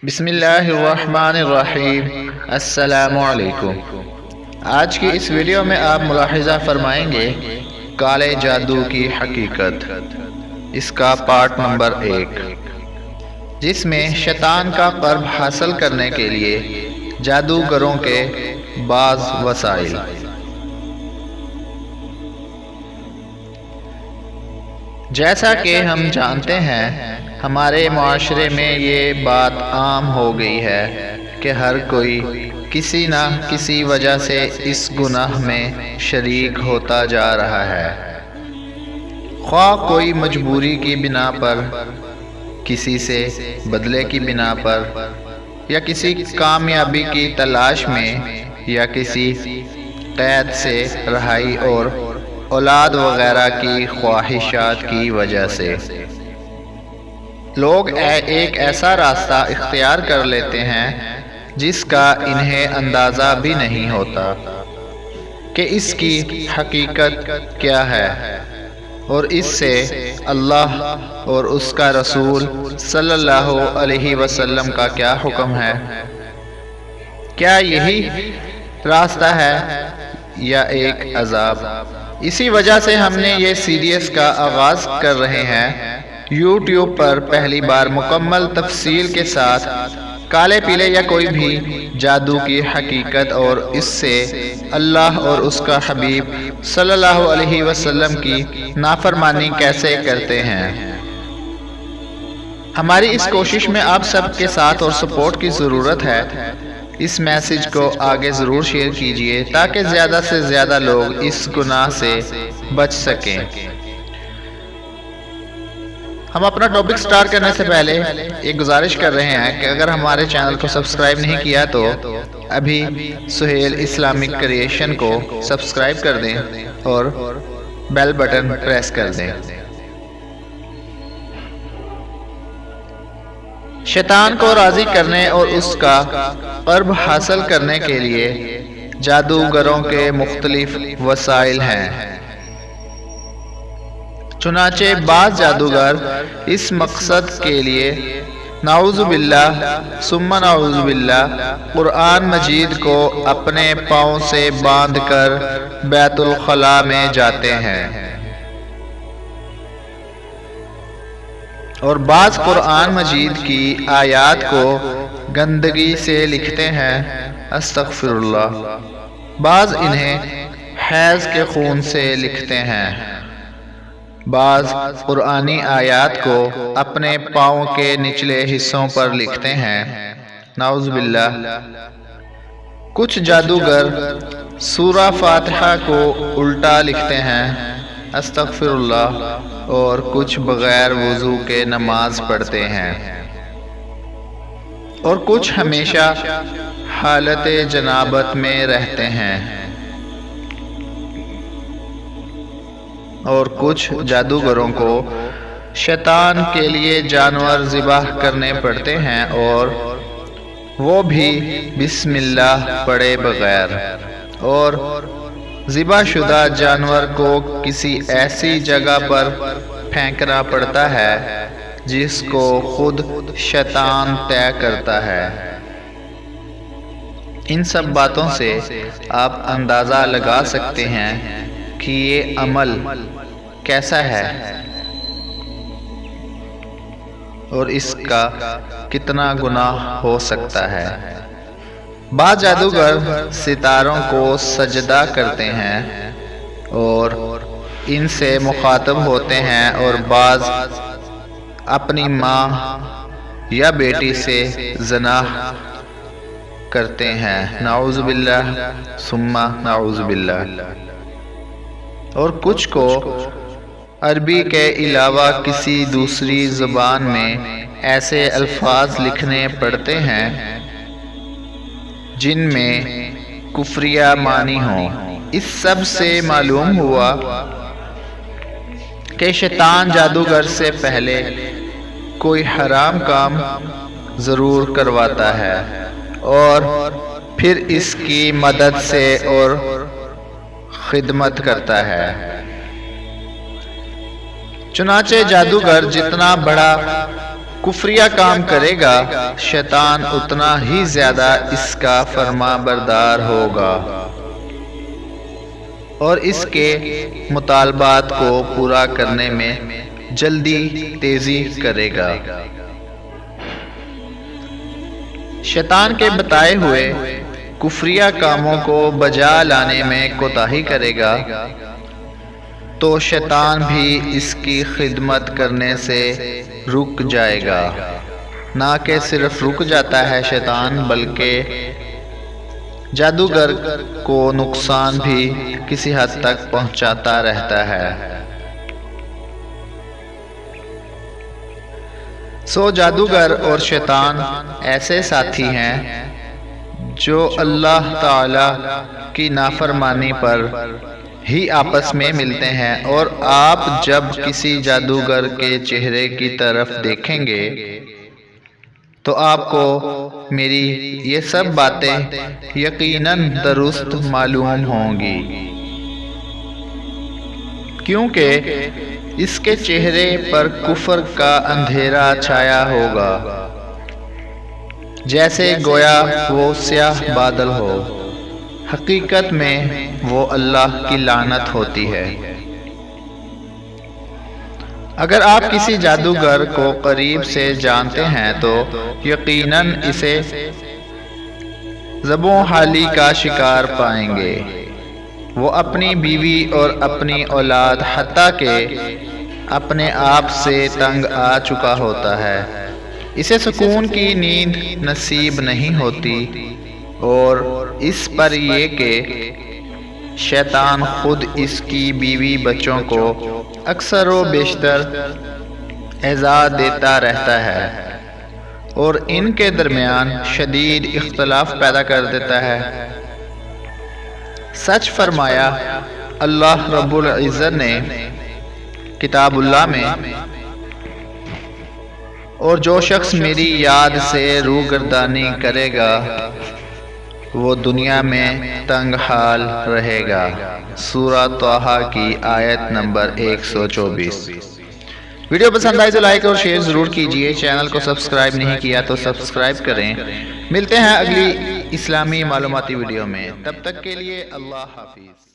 بسم اللہ الرحمن الرحیم۔ السلام علیکم۔ آج کی اس ویڈیو میں آپ ملاحظہ فرمائیں گے کالے جادو کی حقیقت، اس کا پارٹ نمبر 1، جس میں شیطان کا قرب حاصل کرنے کے لیے جادوگروں کے بعض وسائل۔ جیسا کہ ہم جانتے ہیں، ہمارے معاشرے میں یہ بات عام ہو گئی ہے کہ ہر کوئی کسی نہ کسی وجہ سے اس گناہ میں شریک ہوتا جا رہا ہے، خواہ کوئی مجبوری کی بنا پر، کسی سے بدلے کی بنا پر، یا کسی کامیابی کی تلاش میں، یا کسی قید سے رہائی اور اولاد وغیرہ کی خواہشات کی وجہ سے۔ لوگ ایک ایسا راستہ اختیار کر لیتے ہیں جس کا انہیں اندازہ بھی نہیں ہوتا کہ اس کی حقیقت کیا ہے، اور اس سے اللہ اور اس کا رسول صلی اللہ علیہ وسلم کا کیا حکم ہے۔ کیا یہی راستہ ہے یا ایک عذاب؟ اسی وجہ سے ہم نے یہ سیریز کا آغاز کر رہے ہیں۔ یوٹیوب پر پہلی بار مکمل تفصیل کے ساتھ کالے پیلے یا کوئی بھی جادو کی حقیقت اور اس سے اللہ اور اس کا حبیب صلی اللہ علیہ وسلم کی نافرمانی کیسے کرتے ہیں۔ ہماری اس کوشش میں آپ سب کے ساتھ اور سپورٹ کی ضرورت ہے۔ اس میسج کو آگے ضرور شیئر کیجیے تاکہ زیادہ سے زیادہ لوگ اس گناہ سے بچ سکیں۔ ہم اپنا ٹاپک سٹارٹ کرنے سے پہلے ایک گزارش کر رہے ہیں کہ اگر ہمارے چینل کو سبسکرائب نہیں کیا تو ابھی سہیل اسلامک کریشن کو سبسکرائب کر دیں اور بیل بٹن پریس کر دیں۔ شیطان کو راضی کرنے اور اس کا قرب حاصل کرنے کے لیے جادوگروں کے مختلف وسائل ہیں۔ چنانچہ بعض جادوگر اس مقصد کے لیے نعوذ باللہ ثم نعوذ باللہ قرآن مجید کو اپنے پاؤں سے باندھ کر بیت الخلاء میں جاتے ہیں، اور بعض قرآن مجید کی آیات کو گندگی سے لکھتے ہیں، استغفر اللہ، بعض انہیں حیض کے خون سے لکھتے ہیں، بعض قرآنی آیات کو اپنے پاؤں کے نچلے حصوں پر لکھتے ہیں، نعوذ باللہ۔ کچھ جادوگر سورہ فاتحہ کو الٹا لکھتے ہیں، استغفر اللہ، اور کچھ بغیر وضو کے نماز پڑھتے ہیں، اور کچھ ہمیشہ حالت جنابت میں رہتے ہیں، اور کچھ جادوگروں کو شیطان کے لیے جانور ذبح کرنے پڑتے ہیں، اور وہ بھی بسم اللہ پڑھے بغیر، اور ذبح شدہ جانور کو کسی ایسی جگہ پر پھینکنا پڑتا ہے جس کو خود شیطان طے کرتا ہے۔ ان سب باتوں سے آپ اندازہ لگا سکتے ہیں کہ یہ عمل کیسا ہے اور اس کا کتنا گناہ ہو سکتا ہے۔ بعض جادوگر ستاروں کو سجدہ کرتے ہیں اور ان سے مخاطب ہوتے ہیں، اور بعض اپنی ماں یا بیٹی سے زنا کرتے ہیں، نعوذ باللہ ثم نعوذ باللہ، اور کچھ کو عربی کے علاوہ کسی دوسری زبان میں ایسے الفاظ لکھنے پڑتے ہیں جن میں کفریہ معنی ہوں۔ اس سب سے معلوم ہوا کہ شیطان جادوگر سے پہلے کوئی حرام کام ضرور کرواتا ہے اور پھر اس کی مدد سے اور خدمت کرتا ہے۔ چنانچہ جادوگر جتنا بڑا کفریہ کام کرے گا شیطان اتنا ہی زیادہ اس کا فرما بردار ہوگا اور اس کے مطالبات کو پورا کرنے میں جلدی تیزی کرے گا۔ شیطان کے بتائے ہوئے کفریہ کاموں کو بجا لانے میں کوتاہی کرے گا تو شیطان بھی اس کی خدمت کرنے سے رک جائے گا۔ نہ کہ صرف رک جاتا ہے شیطان، بلکہ جادوگر کو نقصان بھی کسی حد تک پہنچاتا رہتا ہے۔ سو جادوگر اور شیطان ایسے ساتھی ہیں جو اللہ تعالی کی نافرمانی پر ہی آپس میں ملتے ہیں، اور آپ جب کسی جادوگر کے چہرے کی طرف دیکھیں گے تو آپ کو میری یہ سب باتیں یقیناً درست معلوم ہوں گی، کیونکہ اس کے چہرے پر کفر کا اندھیرا چھایا ہوگا، جیسے گویا وہ سیاہ بادل ہو۔ حقیقت میں وہ اللہ کی لعنت ہوتی ہے۔ اگر آپ کسی جادوگر کو قریب سے جانتے ہیں تو یقیناً اسے زبوں حالی کا شکار پائیں گے۔ وہ اپنی بیوی اور اپنی اولاد حتیٰ کہ اپنے آپ سے تنگ آ چکا ہوتا ہے، اسے سکون کی نیند نصیب نہیں ہوتی، اور اس پر یہ کہ شیطان خود اس کی بیوی بچوں کو اکثر و بیشتر ایذا دیتا رہتا ہے اور ان کے درمیان شدید اختلاف پیدا کر دیتا ہے۔ سچ فرمایا اللہ رب العزت نے کتاب اللہ میں، اور جو شخص میری یاد سے روگردانی کرے گا وہ دنیا میں تنگ حال رہے گا۔ سورہ طٰہٰ کی آیت نمبر 124۔ ویڈیو پسند آئی تو لائک اور شیئر ضرور کیجئے، چینل کو سبسکرائب نہیں کیا تو سبسکرائب کریں۔ ملتے ہیں اگلی اسلامی معلوماتی ویڈیو میں، تب تک کے لیے اللہ حافظ۔